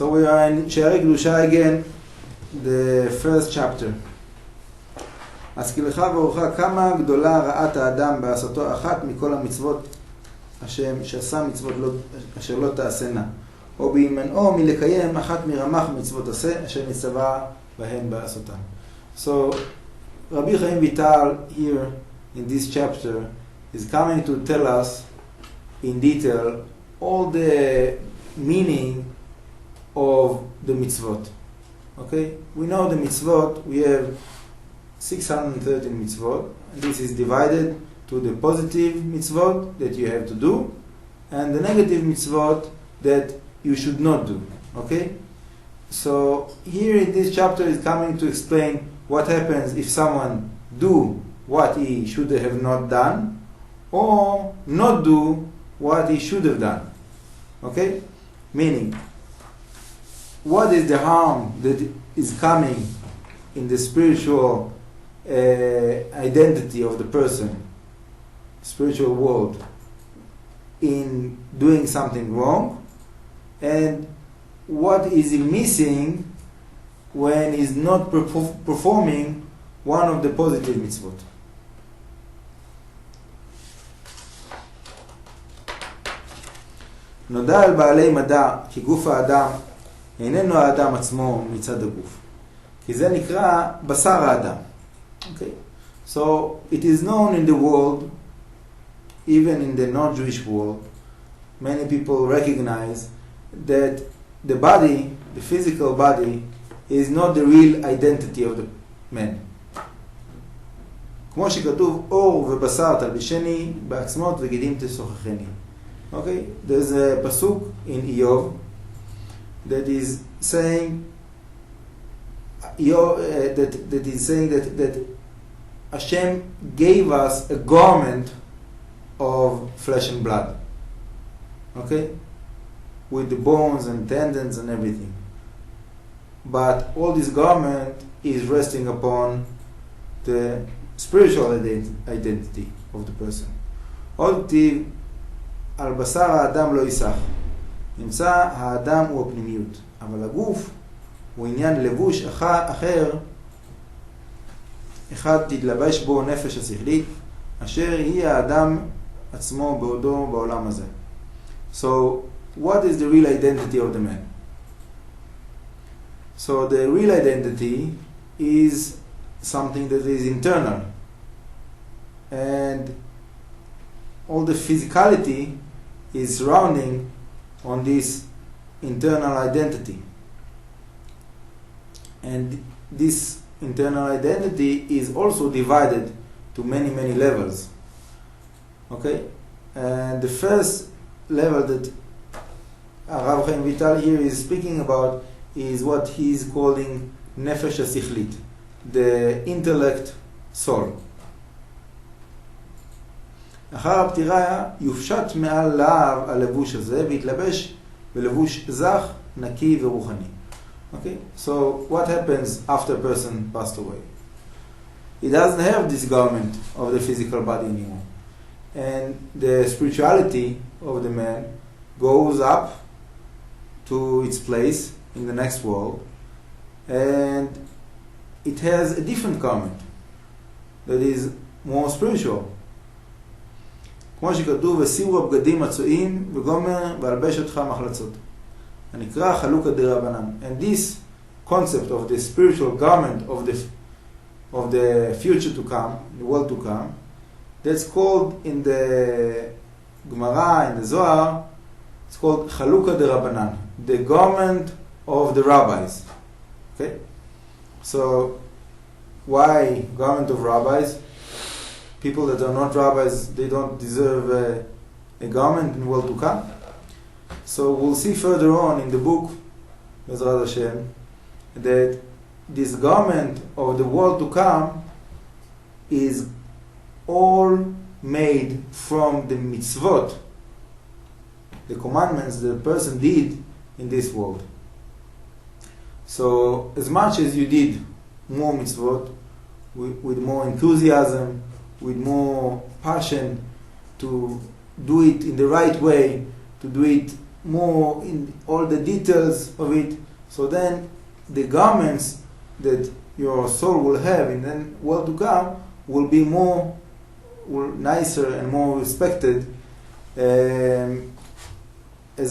So we are in Sha'arei Kedusha again, the first chapter. השכילך ואורך כמה גדולה רעת האדם בעשותו אחת מכל המצוות השם שעשה מצוות אשר לא תעשנה, או בהימנעו מלקיים אחת מרמ"ח מצוות עשה אשר נצטווה בהן בעשותם. So Rabbi Chaim Vital here in this chapter is coming to tell us in detail all the meaning of the mitzvot. Okay, we know the mitzvot, we have 613 mitzvot, and this is divided to the positive mitzvot that you have to do and the negative mitzvot that you should not do. Okay, so here in this chapter is coming to explain what happens if someone do what he should have not done or not do what he should have done. Okay, meaning what is the harm that is coming in the spiritual identity of the person, spiritual world, in doing something wrong, and what is he missing when he's not performing one of the positive mitzvot. נודע על בעלי מדע כי גוף האדם איננו האדם עצמו מצד הגוף, כי זה נקרא בשר האדם. Okay, so it is known in the world, even in the non-Jewish world, many people recognize that the body, the physical body, is not the real identity of the man. כמו שכתוב אור ובשר תלבישני בעצמות וגידים תשוחחני. Okay, there's a pasuk in Iyov that is saying that Hashem gave us a garment of flesh and blood, okay, with the bones and tendons and everything. But all this garment is resting upon the spiritual identity of the person. עוד כתיב על בשר האדם לא ייסח, נמצא האדם הוא הפנימיות, אבל הגוף הוא עניין לבוש אחר, אחד תתלבש בו נפש השכלית, אשר היא האדם עצמו בעודו בעולם הזה. So, what is the real identity of the man? So, the real identity is something that is internal, and all the physicality is surrounding on this internal identity. And this internal identity is also divided to many, many levels. Okay? And the first level that Rav Chaim Vital here is speaking about is what he is calling nefesh hasichlit, the intellect soul. אחר הפטירה יופשט מעל להב הלבוש הזה ויתלבש בלבוש זך, נקי ורוחני. Okay, so what happens after a person passed away? He doesn't have this garment of the physical body anymore. And the spirituality of the man goes up to its place in the next world, and it has a different garment that is more spiritual. כמו שכתוב, וסירו הבגדים מצויים וגומר והלבש אותך מחלצות. הנקרא חלוקה דרבנן. And this concept of the spiritual garment of the future to come, the world to come, that's called in the Gemara, in the Zohar, it's called Chaluka de Rabbanan, the garment of the rabbis. Okay? So, why garment of rabbis? People that are not rabbis, they don't deserve a garment in the world to come. So we'll see further on in the book, Bezrat Hashem, that this garment of the world to come is all made from the mitzvot, the commandments that a person did in this world. So as much as you did more mitzvot, with more enthusiasm, with more passion to do it in the right way, to do it more in all the details of it. So then the garments that your soul will have in the world to come will be nicer and more respected, as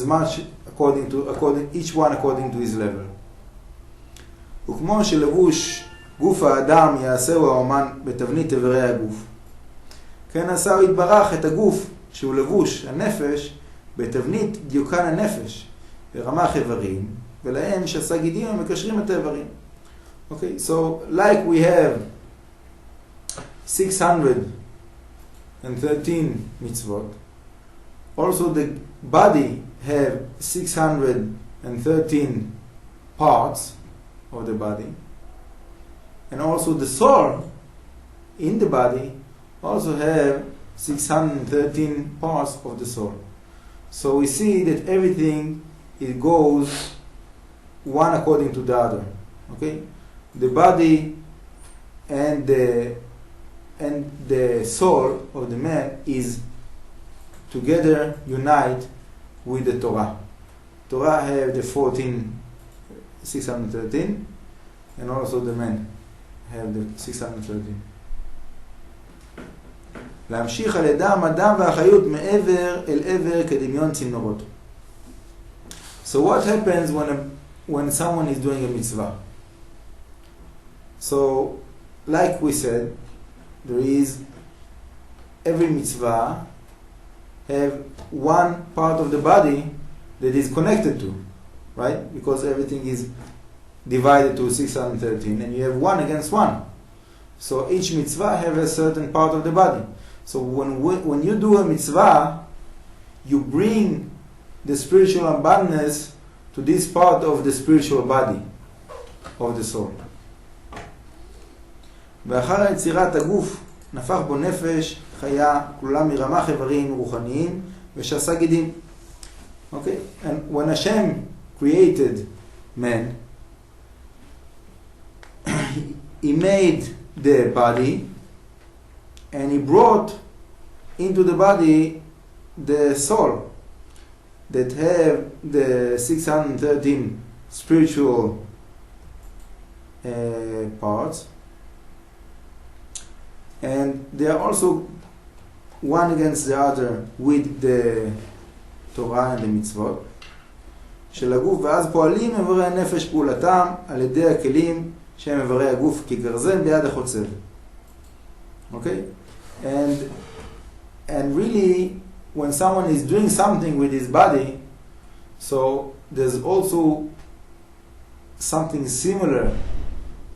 much each one according to his level. וכמו שלבוש גוף האדם יעשהו האומן בתבנית איברי הגוף, כן עשה הוא יתברך את הגוף שהוא לבוש הנפש בתבנית דיוקן הנפש ברמ"ח איברים, ולהם שעשה גידים המקשרים את האיברים. Okay, so like we have 613 mitzvot, also the body have 613 parts of the body, and also the soul in the body also have 613 parts of the soul. So we see that everything, it goes one according to the other. Okay, the body and the soul of the man is together unite with the Torah. Torah have the 613, and also the man have the 613. להמשיך על ידם הדם והחיות מעבר אל עבר כדמיון צינורות. So what happens when someone is doing a mitzvah? So, like we said, there is every mitzvah have one part of the body that is connected to, right? Because everything is divided to 613, and you have one against one. So each mitzvah have a certain part of the body. So when you do a mitzvah, you bring the spiritual abundance to this part of the spiritual body of the soul. ואחר יצירת הגוף נפח בו נפש חיה כלולה מרמ"ח איברים רוחניים ושסה גידים. Okay, and when Hashem created man, he made the body and he brought into the body the soul that have the 613 spiritual parts, and they are also one against the other with the Torah and the mitzvot של הגוף, ואז פועלים איברי הנפש פעולתם על ידי הכלים שהם איברי הגוף כגרזן ביד החוצב. Okay? And really, when someone is doing something with his body, so there's also something similar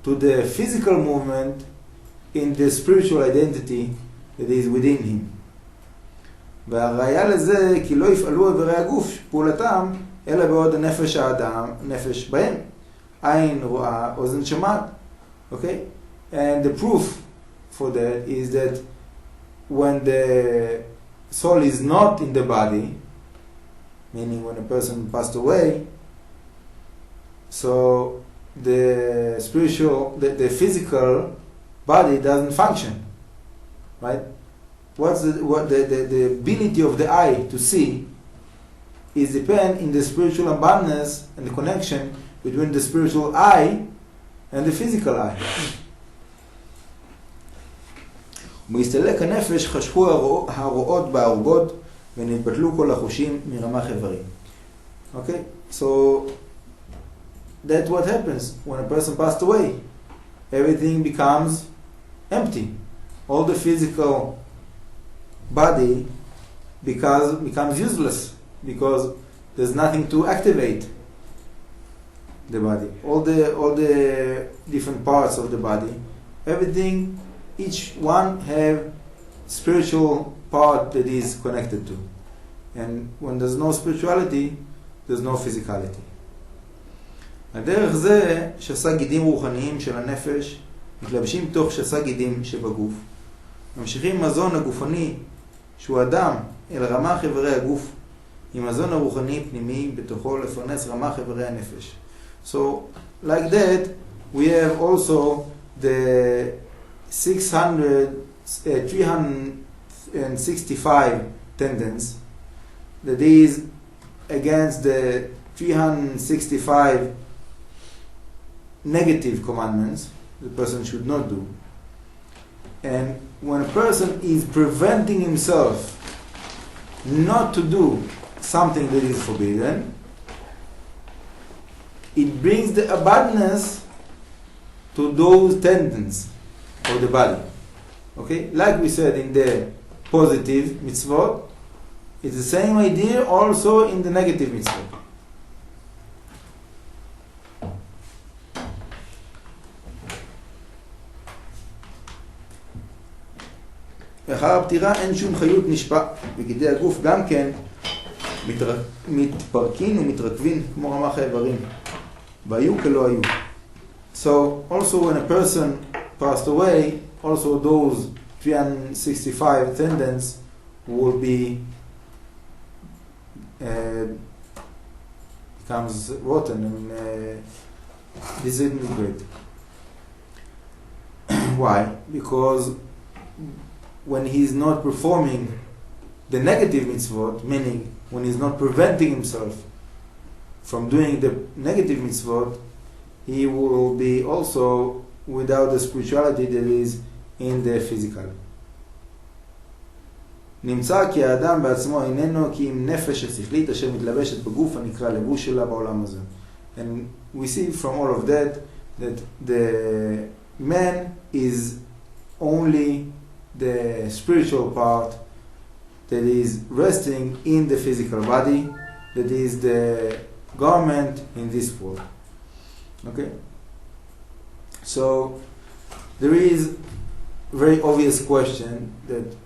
to the physical movement in the spiritual identity that is within him. והראיה לזה כי לא יפעלו איברי הגוף פעולתם אלא בעוד נפש האדם, נפש בהם, עין רואה, אוזן שמעת. Okay? And the proof for that is that when the soul is not in the body, meaning when a person passed away, so the spiritual, the physical body doesn't function, right? What the ability of the eye to see is depend in the spiritual abundance and the connection between the spiritual eye and the physical eye. ומסתלק הנפש חשכו הרואות בערוגות ונתבטלו כל החושים מרמ"ח איברים. Okay, so that's what happens when a person passed away. Everything becomes empty. All the physical body becomes useless because there's nothing to activate the body. All the different parts of the body, everything, each one have spiritual part that is connected to. And when there's no spirituality, there's no physicality. הדרך זה שעשה גידים רוחניים של הנפש מתלבשים תוך שעשה גידים שבגוף. ממשיכים מזון הגופני שהוא אדם אל רמ"ח איברי הגוף עם מזון הרוחני פנימי בתוכו לפרנס רמ"ח איברי הנפש. So like that we have also the 365 tendons that is against the 365 negative commandments the person should not do. And when a person is preventing himself not to do something that is forbidden, it brings the abundance to those tendons of the body. Okay? Like we said in the positive mitzvot, it's the same idea also in the negative mitzvot. לאחר הפטירה אין שום חיות נשפע, בגדי הגוף גם כן מתפרקים ומתרכבים כמו רמ"ח האיברים, והיו כלא היו. So also when a person passed away, also those 365 tendons will be becomes rotten, and this isn't great. Why? Because when he is not performing the negative mitzvot, meaning when he is not preventing himself from doing the negative mitzvot, he will be also without the spirituality that is in the physical. נמצא כי האדם בעצמו איננו כי אם נפש השכלית אשר מתלבשת בגוף הנקרא לבוש שלה בעולם הזה. And we see from all of that the man is only the spiritual part that is resting in the physical body, that is the garment in this world. Okay? So there is a very obvious question that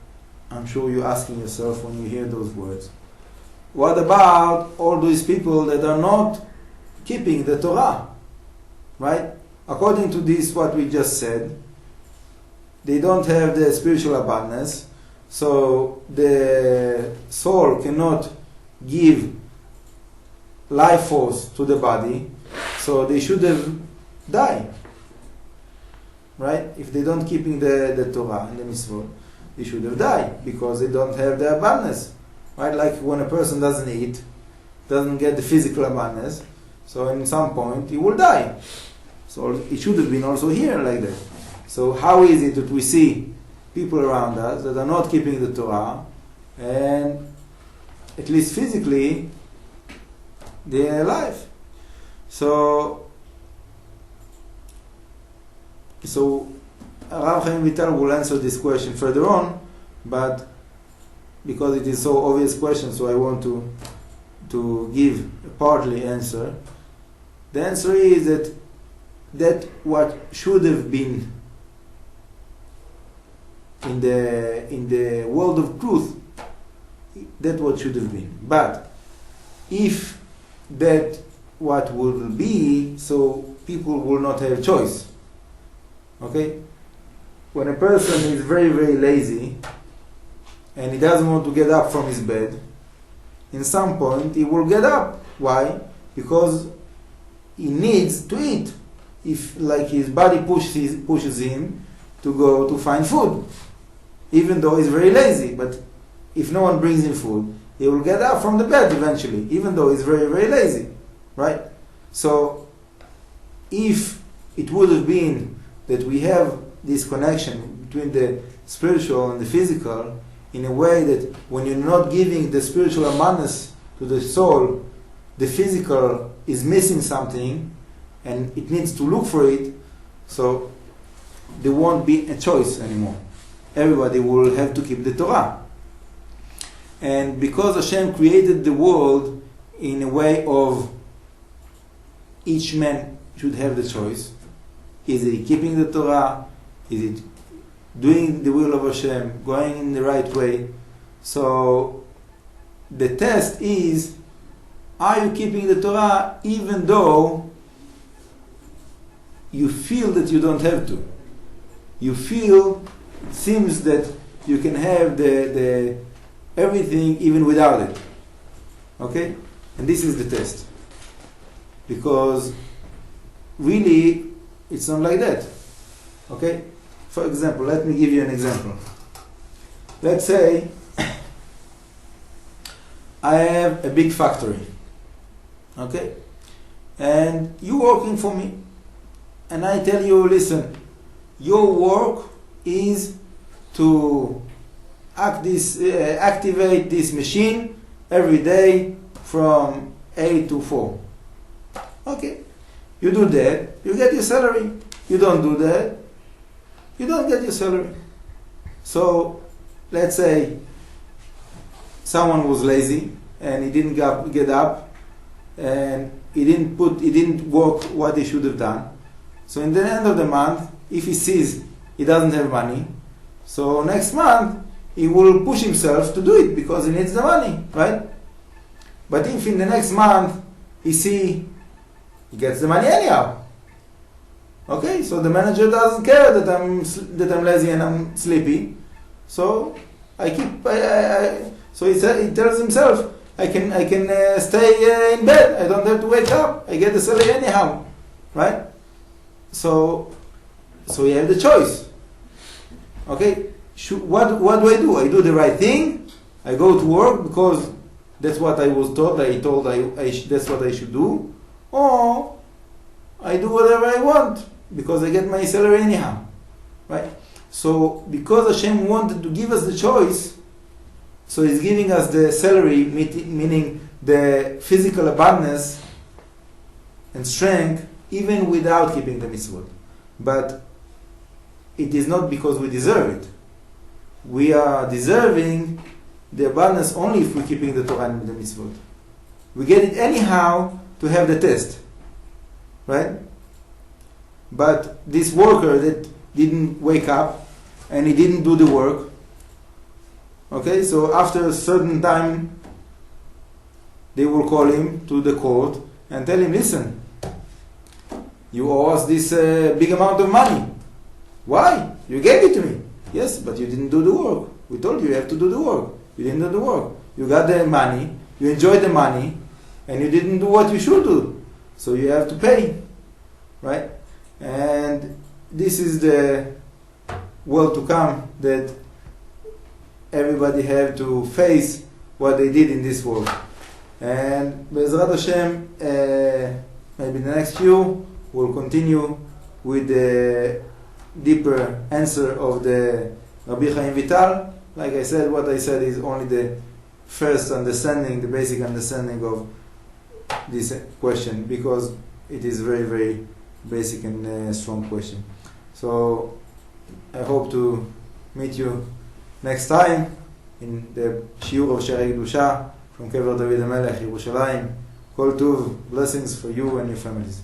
I'm sure you're asking yourself when you hear those words. What about all those people that are not keeping the Torah? Right? According to this, what we just said, they don't have the spiritual abundance, so the soul cannot give life force to the body, so they should have died. Right? If they don't keeping the Torah and the mitzvot, they should have died because they don't have the abundance. Right? Like when a person doesn't eat, doesn't get the physical abundance, so in some point he will die. So it should have been also here like that. So how is it that we see people around us that are not keeping the Torah, and at least physically they are alive? So Rav Chaim Vital will answer this question further on, but because it is so obvious question, so I want to give a partly answer. The answer is that what should have been in the world of truth, that what should have been. But if that what will be, so people will not have choice. Okay? When a person is very, very lazy and he doesn't want to get up from his bed, in some point he will get up. Why? Because he needs to eat. If like his body pushes him to go to find food, even though he's very lazy. But if no one brings him food, he will get up from the bed eventually, even though he's very, very lazy. Right? So if it would have been that we have this connection between the spiritual and the physical in a way that when you're not giving the spiritual abundance to the soul, the physical is missing something and it needs to look for it, so there won't be a choice anymore. Everybody will have to keep the Torah. And because Hashem created the world in a way of each man should have the choice, is he keeping the Torah? Is it doing the will of Hashem, going in the right way? So the test is, are you keeping the Torah even though you feel that you don't have to? You feel, it seems that you can have the everything even without it. Okay? And this is the test. Because really, it's not like that. Okay? For example, let me give you an example. Let's say I have a big factory, okay, and you working for me, and I tell you, listen, your work is to activate this machine every day from 8 to 4. Okay, you do that, you get your salary. You don't do that, you don't get your salary. So let's say someone was lazy and he didn't get up and he didn't work what he should have done. So in the end of the month, if he sees he doesn't have money, so next month he will push himself to do it because he needs the money, right? But if in the next month he gets the money anyhow, okay, so the manager doesn't care that I'm lazy and I'm sleepy, so so he tells himself, I can stay in bed. I don't have to wake up. I get the salary anyhow, right? So you have the choice. Okay, what do? I do the right thing. I go to work because that's what I was told. That's what I should do, or I do whatever I want because I get my salary anyhow, right? So because Hashem wanted to give us the choice, so He's giving us the salary, meaning the physical abundance and strength, even without keeping the mitzvot. But it is not because we deserve it. We are deserving the abundance only if we're keeping the Torah and the mitzvot. We get it anyhow to have the test, right? But this worker that didn't wake up and he didn't do the work, okay, so after a certain time they will call him to the court and tell him, listen, you owe us this big amount of money. Why? You gave it to me. Yes, but you didn't do the work. We told you have to do the work. You didn't do the work. You got the money, you enjoyed the money, and you didn't do what you should do. So you have to pay, right? And this is the world to come, that everybody have to face what they did in this world. And Be'ezrat Hashem, maybe the next few, we'll continue with the deeper answer of the Rabbi Chaim Vital. Like I said, what I said is only the first understanding, the basic understanding of this question, because it is very, very basic and strong question. So I hope to meet you next time in the Shiur of Sha'arei Kedusha from Kever David HaMelech, Yerushalayim. Kol Tuv, blessings for you and your families.